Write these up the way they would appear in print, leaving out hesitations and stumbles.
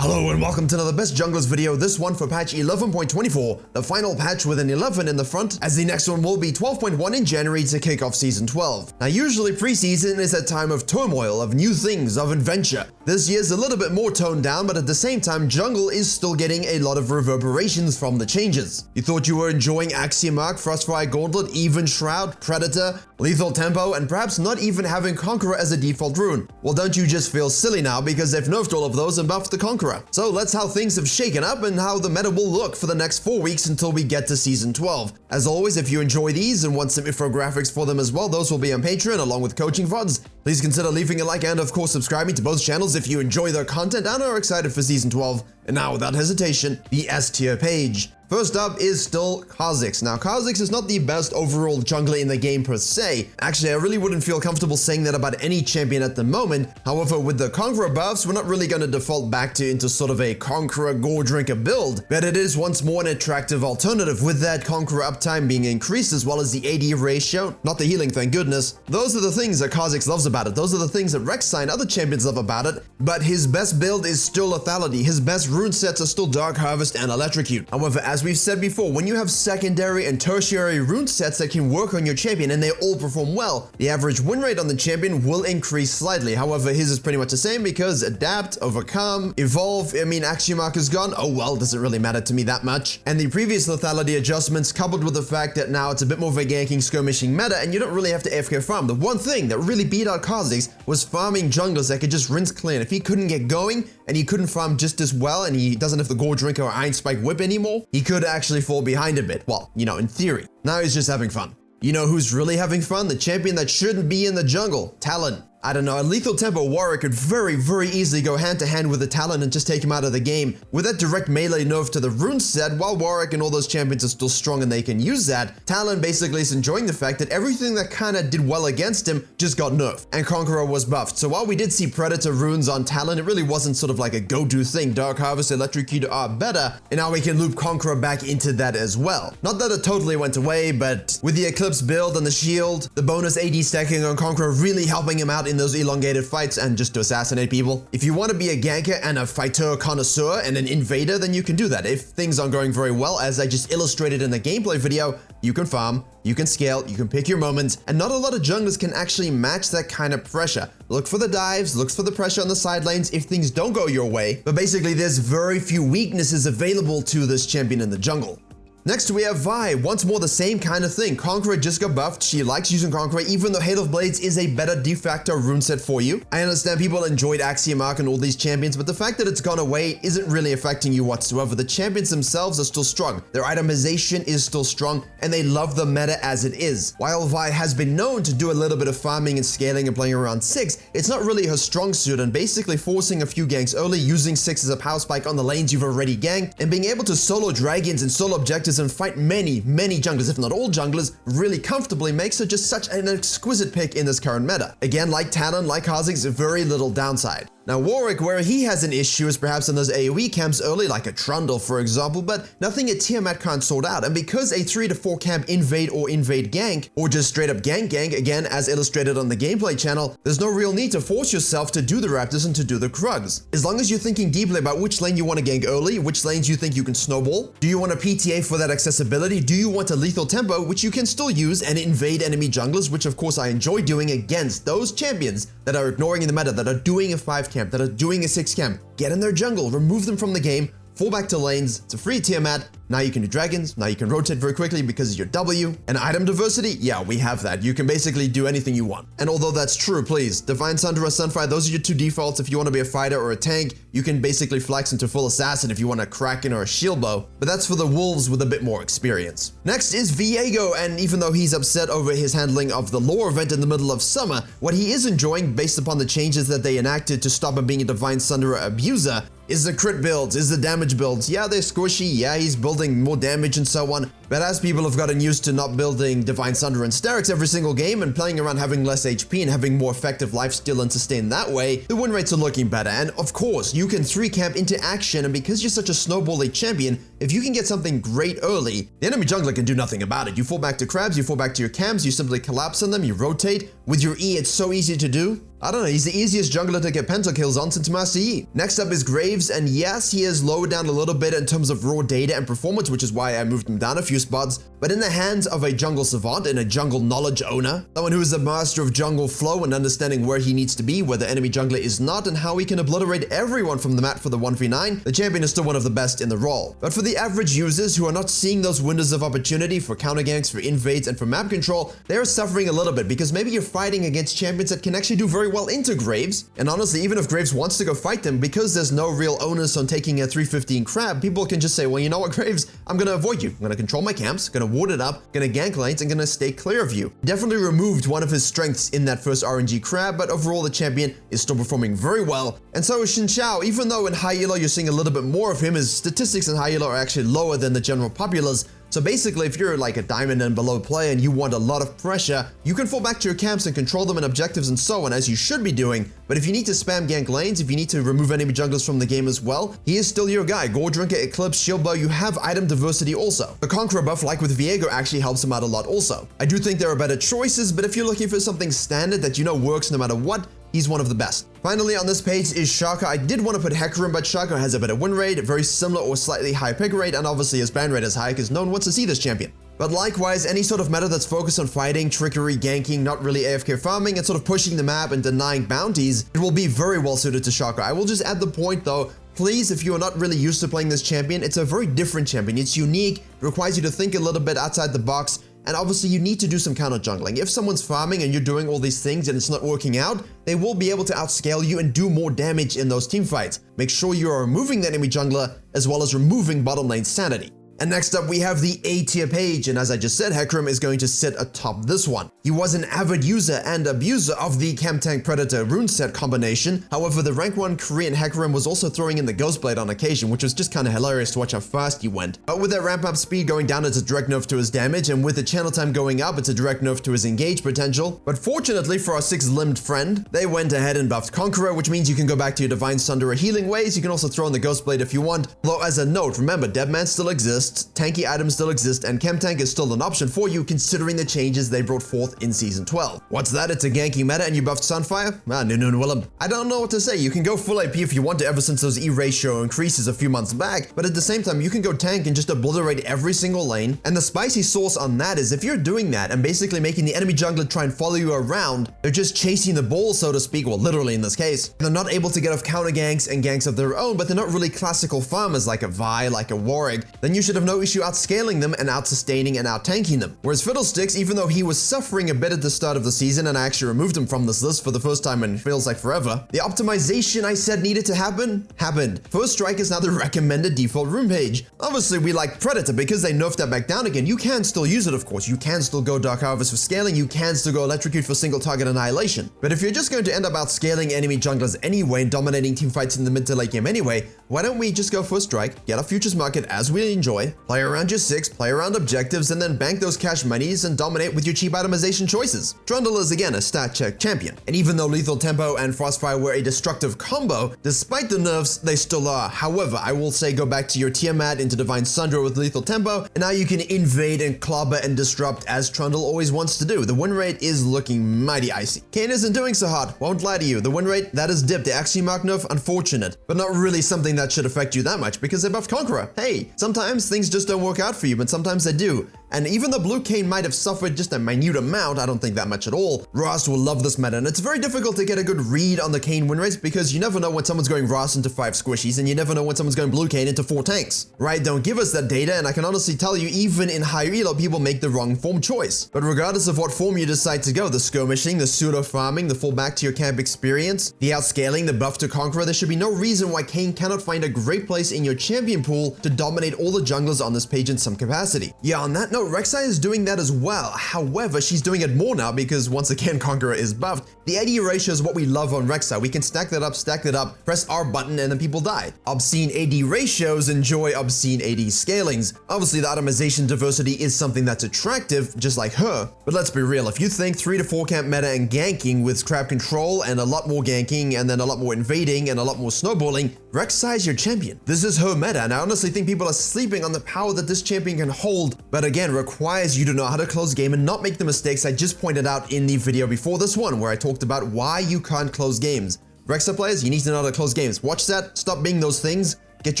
Hello and welcome to another Best Junglers video, this one for patch 11.24, the final patch with an 11 in the front, as the next one will be 12.1 in January to kick off Season 12. Now usually preseason is a time of turmoil, of new things, of adventure. This year's a little bit more toned down, but at the same time jungle is still getting a lot of reverberations from the changes. You thought you were enjoying Axiom Arc, Frostfire Gauntlet, Even Shroud, Predator, Lethal Tempo, and perhaps not even having Conqueror as a default rune. Well, don't you just feel silly now because they've nerfed all of those and buffed the Conqueror. So let's how things have shaken up and how the meta will look for the next 4 weeks until we get to Season 12. As always, if you enjoy these and want some infographics for them as well, those will be on Patreon along with coaching VODs. Please consider leaving a like and of course subscribing to both channels if you enjoy their content and are excited for Season 12. And now without hesitation, the S tier page. First up is still Kha'zix. Now, Kha'zix is not the best overall jungler in the game per se. Actually, I really wouldn't feel comfortable saying that about any champion at the moment. However, with the Conqueror buffs, we're not really going to default back into sort of a Conqueror Gore Drinker build, but it is once more an attractive alternative, with that Conqueror uptime being increased as well as the AD ratio, not the healing, thank goodness. Those are the things that Kha'zix loves about it. Those are the things that Rek'Sai and other champions love about it, but his best build is still Lethality. His best rune sets are still Dark Harvest and Electrocute. However, as we've said before, when you have secondary and tertiary rune sets that can work on your champion and they all perform well, the average win rate on the champion will increase slightly. However, his is pretty much the same because Adapt, Overcome, Evolve, Axiom Arc is gone. Oh well, doesn't really matter to me that much. And the previous lethality adjustments, coupled with the fact that now it's a bit more of a ganking skirmishing meta and you don't really have to AFK farm. The one thing that really beat out Kha'zix was farming junglers that could just rinse clean. If he couldn't get going and he couldn't farm just as well and he doesn't have the Gore Drinker or Iron Spike Whip anymore, he could actually fall behind a bit. Well, you know, in theory. Now he's just having fun. You know who's really having fun? The champion that shouldn't be in the jungle, Talon. I don't know, a Lethal Tempo warrior could very easily go hand to hand with the Talon and just take him out of the game. With that direct melee nerf to the rune set, while Warwick and all those champions are still strong and they can use that, Talon basically is enjoying the fact that everything that kinda did well against him just got nerfed, and Conqueror was buffed. So while we did see Predator runes on Talon, it really wasn't sort of like a go-to thing. Dark Harvest, Electrocute are better, and now we can loop Conqueror back into that as well. Not that it totally went away, but with the Eclipse build and the shield, the bonus AD stacking on Conqueror really helping him out in those elongated fights and just to assassinate people. If you want to be a ganker and a fighter connoisseur and an invader, then you can do that. If things aren't going very well, as I just illustrated in the gameplay video, you can farm, you can scale, you can pick your moments, and not a lot of junglers can actually match that kind of pressure. Look for the dives, look for the pressure on the side lanes if things don't go your way, but basically there's very few weaknesses available to this champion in the jungle. Next we have Vi, once more the same kind of thing. Conqueror just got buffed, she likes using Conqueror even though Hail of Blades is a better de facto rune set for you. I understand people enjoyed Axiom Arc and all these champions, but the fact that it's gone away isn't really affecting you whatsoever. The champions themselves are still strong, their itemization is still strong, and they love the meta as it is. While Vi has been known to do a little bit of farming and scaling and playing around 6, it's not really her strong suit, and basically forcing a few ganks early, using 6 as a power spike on the lanes you've already ganked, and being able to solo dragons and solo objectives and fight many junglers, if not all junglers, really comfortably makes her just such an exquisite pick in this current meta. Again, like Talon, like Kha'zix, very little downside. Now Warwick, where he has an issue is perhaps in those AoE camps early, like a Trundle for example, but nothing a Tiamat can't sort out, and because a 3 to 4 camp invade or invade gank, or just straight up gank, again as illustrated on the gameplay channel, there's no real need to force yourself to do the Raptors and to do the Krugs. As long as you're thinking deeply about which lane you want to gank early, which lanes you think you can snowball, do you want a PTA for that accessibility, do you want a Lethal Tempo, which you can still use and invade enemy junglers, which of course I enjoy doing against those champions that are ignoring in the meta, that are doing a 5 camp, that are doing a 6 camp. Get in their jungle, remove them from the game, fall back to lanes, it's a free Tiamat, now you can do dragons, now you can rotate very quickly because of your W. And item diversity, yeah, we have that. You can basically do anything you want. And although that's true, please, Divine Sunderer, Sunfire, those are your 2 defaults. If you want to be a fighter or a tank, you can basically flex into full assassin if you want a Kraken or a shield bow, but that's for the wolves with a bit more experience. Next is Viego, and even though he's upset over his handling of the lore event in the middle of summer, what he is enjoying based upon the changes that they enacted to stop him being a Divine Sunderer abuser is the crit builds, is the damage builds. Yeah, they're squishy, yeah, he's building more damage and so on, but as people have gotten used to not building Divine Sunderer and Sterix every single game and playing around having less HP and having more effective lifesteal and sustain that way, the win rates are looking better. And of course, you can 3 camp into action, and because you're such a snowbally champion, if you can get something great early, the enemy jungler can do nothing about it. You fall back to crabs, you fall back to your camps, you simply collapse on them, you rotate. With your E, it's so easy to do. I don't know, he's the easiest jungler to get pentakills on since Master Yi. Next up is Graves, and yes, he is lowered down a little bit in terms of raw data and performance, which is why I moved him down a few spots, but in the hands of a jungle savant and a jungle knowledge owner, someone who is a master of jungle flow and understanding where he needs to be, where the enemy jungler is not, and how he can obliterate everyone from the mat for the 1v9, the champion is still one of the best in the role. But for the average users who are not seeing those windows of opportunity for counter ganks, for invades, and for map control, they are suffering a little bit because maybe you're fighting against champions that can actually do very well into Graves. And honestly, even if Graves wants to go fight them, because there's no real onus on taking a 315 crab, people can just say, well, you know what, Graves, I'm gonna avoid you. I'm gonna control my camps, gonna ward it up, gonna gank lanes, and gonna stay clear of you. Definitely removed one of his strengths in that first RNG crab, but overall the champion is still performing very well. And so is Xin Xiao, even though in high elo you're seeing a little bit more of him, his statistics in high elo are actually lower than the general populace. So basically, if you're like a diamond and below player and you want a lot of pressure, you can fall back to your camps and control them in objectives and so on, as you should be doing. But if you need to spam gank lanes, if you need to remove enemy junglers from the game as well, he is still your guy. Gore Drinker, Eclipse, Shield Bow, you have item diversity also. The Conqueror buff, like with Viego, actually helps him out a lot also. I do think there are better choices, but if you're looking for something standard that you know works no matter what, he's one of the best. Finally on this page is Shaka. I did want to put Hecarim, but Shaka has a better win rate, very similar or slightly higher pick rate, and obviously his ban rate is high because no one wants to see this champion. But likewise, any sort of meta that's focused on fighting, trickery, ganking, not really AFK farming, and sort of pushing the map and denying bounties, it will be very well suited to Shaka. I will just add the point though, please, if you are not really used to playing this champion, it's a very different champion. It's unique, it requires you to think a little bit outside the box, and obviously you need to do some counter jungling. If someone's farming and you're doing all these things and it's not working out, they will be able to outscale you and do more damage in those team fights. Make sure you are removing the enemy jungler as well as removing bottom lane sanity. And next up we have the A tier page, and as I just said, Hecarim is going to sit atop this one. He was an avid user and abuser of the Camp Tank Predator rune set combination. However, the rank 1 Korean Hecarim was also throwing in the Ghost Blade on occasion, which was just kinda hilarious to watch how fast he went. But with that ramp up speed going down, it's a direct nerf to his damage, and with the channel time going up, it's a direct nerf to his engage potential. But fortunately for our 6-limbed friend, they went ahead and buffed Conqueror, which means you can go back to your Divine Sunder or healing ways. You can also throw in the Ghost Blade if you want. Although as a note, remember, Deadman still exists, tanky items still exist, and Chem Tank is still an option for you considering the changes they brought forth in Season 12. What's that? It's a ganking meta and you buffed Sunfire? No, Willem. I don't know what to say. You can go full AP if you want to ever since those E ratio increases a few months back, but at the same time, you can go tank and just obliterate every single lane. And the spicy sauce on that is if you're doing that and basically making the enemy jungler try and follow you around, they're just chasing the ball, so to speak, well, literally in this case. They're not able to get off counter ganks and ganks of their own, but they're not really classical farmers like a Vi, like a Warwick, then you should have no issue outscaling them and out-sustaining and out-tanking them. Whereas Fiddlesticks, even though he was suffering a bit at the start of the season, and I actually removed him from this list for the first time in feels like forever, the optimization I said needed to happen, happened. First Strike is now the recommended default rune page. Obviously, we like Predator because they nerfed that back down again. You can still use it, of course. You can still go Dark Harvest for scaling. You can still go Electrocute for single target annihilation. But if you're just going to end up outscaling enemy junglers anyway and dominating team fights in the mid to late game anyway, why don't we just go First Strike, get our futures market as we enjoy, play around your 6, play around objectives, and then bank those cash monies and dominate with your cheap itemization choices. Trundle is again a stat check champion, and even though Lethal Tempo and Frostfire were a destructive combo, despite the nerfs, they still are. However, I will say go back to your Tiamat into Divine Sunder with Lethal Tempo, and now you can invade and clobber and disrupt as Trundle always wants to do. The win rate is looking mighty icy. Kayn isn't doing so hot, won't lie to you. The win rate, that is dipped. The Axie Mark nerf, unfortunate, but not really something that should affect you that much because they buffed Conqueror. Hey, sometimes things just don't work out for you, but sometimes they do. And even though Blue Kayn might have suffered just a minute amount, I don't think that much at all, Ross will love this meta, and it's very difficult to get a good read on the Kayn win rates because you never know when someone's going Ross into 5 squishies, and you never know when someone's going Blue Kayn into 4 tanks. Right, don't give us that data, and I can honestly tell you, even in high elo, people make the wrong form choice. But regardless of what form you decide to go, the skirmishing, the pseudo-farming, the full back to your camp experience, the outscaling, the buff to Conqueror, there should be no reason why Kayn cannot find a great place in your champion pool to dominate all the junglers on this page in some capacity. Yeah, on that note, Rek'Sai is doing that as well. However, she's doing it more now because once again, Conqueror is buffed. The AD ratio is what we love on Rek'Sai. We can stack that up, press R button, and then people die. Obscene AD ratios enjoy obscene AD scalings. Obviously, the itemization diversity is something that's attractive, just like her. But let's be real, if you think 3 to 4 camp meta and ganking with crab control and a lot more ganking and then a lot more invading and a lot more snowballing, Rek'Sai is your champion. This is her meta, and I honestly think people are sleeping on the power that this champion can hold. But again, again requires you to know how to close game and not make the mistakes I just pointed out in the video before this one, where I talked about why you can't close games. Rek'Sai players, you need to know how to close games. Watch that, stop being those things, get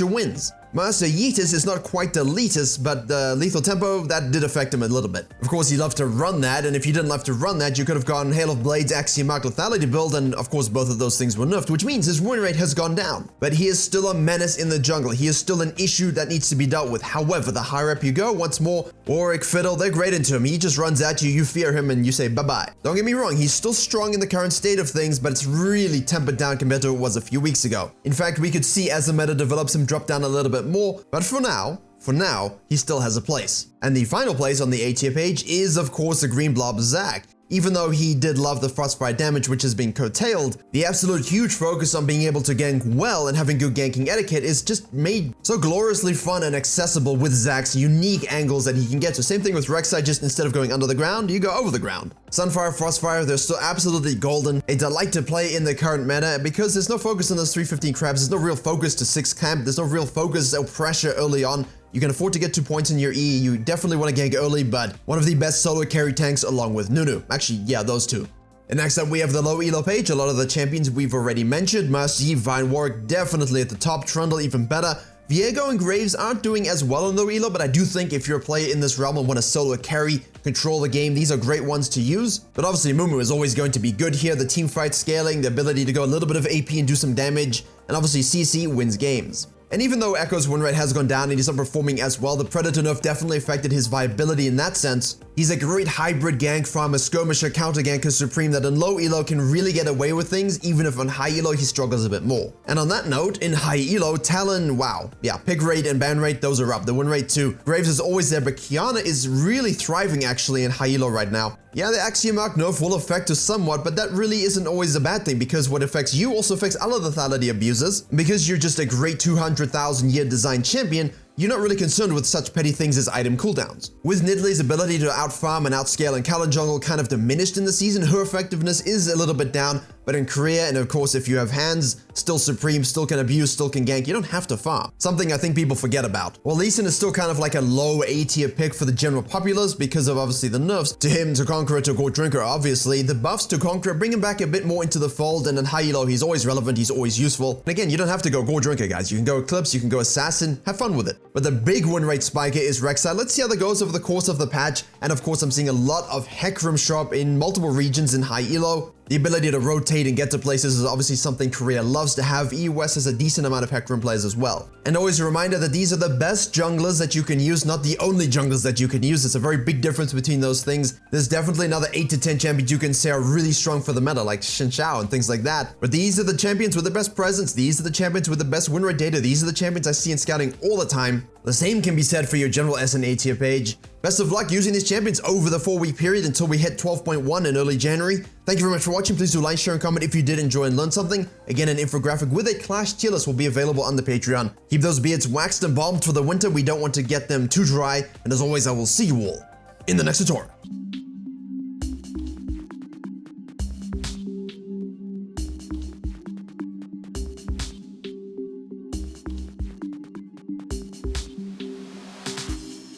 your wins. Master Yeetus is not quite the elitist, but the lethal tempo, that did affect him a little bit. Of course, he loved to run that, and if you didn't love to run that, you could have gone Hail of Blades, Axiom Arc Lethality build, and of course both of those things were nerfed, which means his win rate has gone down. But he is still a menace in the jungle. He is still an issue that needs to be dealt with. However, the higher up you go, once more, Auric, Fiddle, they're great into him. He just runs at you, you fear him, and you say bye-bye. Don't get me wrong, he's still strong in the current state of things, but it's really tempered down compared to what it was a few weeks ago. In fact, we could see as the meta develops him drop down a little bit more, but for now, he still has a place. And the final place on the A tier page is, of course, the green blob Zack. Even though he did love the frostbite damage, which has been curtailed, the absolute huge focus on being able to gank well and having good ganking etiquette is just made so gloriously fun and accessible with Zack's unique angles that he can get to. Same thing with Rek'Sai, just instead of going under the ground, you go over the ground. Sunfire, Frostfire, they're still absolutely golden. A delight to play in the current meta because there's no focus on those 315 crabs, there's no real focus to 6 camp, there's no real focus or pressure early on. You can afford to get 2 points in your E, you definitely want to gank early, but one of the best solo carry tanks along with Nunu. Actually, yeah, those two. And next up we have the low elo page, a lot of the champions we've already mentioned. Master Yi, Vine Warwick definitely at the top, Trundle even better. Viego and Graves aren't doing as well on low elo, but I do think if you're a player in this realm and want to solo carry, control the game, these are great ones to use. But obviously Mumu is always going to be good here, the team fight scaling, the ability to go a little bit of AP and do some damage, and obviously CC wins games. And even though Echo's win rate has gone down and he's not performing as well, the Predator nerf definitely affected his viability in that sense. He's a great hybrid gank farmer, skirmisher, counter ganker supreme that in low elo can really get away with things, even if on high elo he struggles a bit more. And on that note, in high elo, Talon, wow. Yeah, pick rate and ban rate, those are up. The win rate too. Graves is always there, but Kiana is really thriving actually in high elo right now. Yeah, the Axiom Arc nerf will affect us somewhat, but that really isn't always a bad thing because what affects you also affects other lethality abusers. Because you're just a great 200,000 year design champion, you're not really concerned with such petty things as item cooldowns. With Nidalee's ability to outfarm and outscale in Kalan jungle kind of diminished in the season, her effectiveness is a little bit down, but in Korea, and of course if you have hands, still supreme, still can abuse, still can gank, you don't have to farm. Something I think people forget about. While Lee Sin is still kind of like a low A tier pick for the general populace because of obviously the nerfs to him, to Conqueror, to Gore Drinker obviously, the buffs to Conqueror bring him back a bit more into the fold, and in high elo he's always relevant, he's always useful. And again, you don't have to go Gore Drinker guys, you can go Eclipse, you can go Assassin, have fun with it. But the big win rate spiker is Rek'Sai. Let's see how that goes over the course of the patch, and of course I'm seeing a lot of Hecarim show up in multiple regions in high elo. The ability to rotate and get to places is obviously something Korea loves to have. E-West has a decent amount of Hecarim players as well. And always a reminder that these are the best junglers that you can use, not the only junglers that you can use. It's a very big difference between those things. There's definitely another 8 to 10 champions you can say are really strong for the meta, like Xin Xiao and things like that. But these are the champions with the best presence. These are the champions with the best win rate data. These are the champions I see in scouting all the time. The same can be said for your general SNA tier page. Best of luck using these champions over the 4-week period until we hit 12.1 in early January. Thank you very much for watching. Please do like, share, and comment if you did enjoy and learn something. Again, an infographic with a Clash tier list will be available on the Patreon. Keep those beards waxed and balmed for the winter. We don't want to get them too dry. And as always, I will see you all in the next tutorial.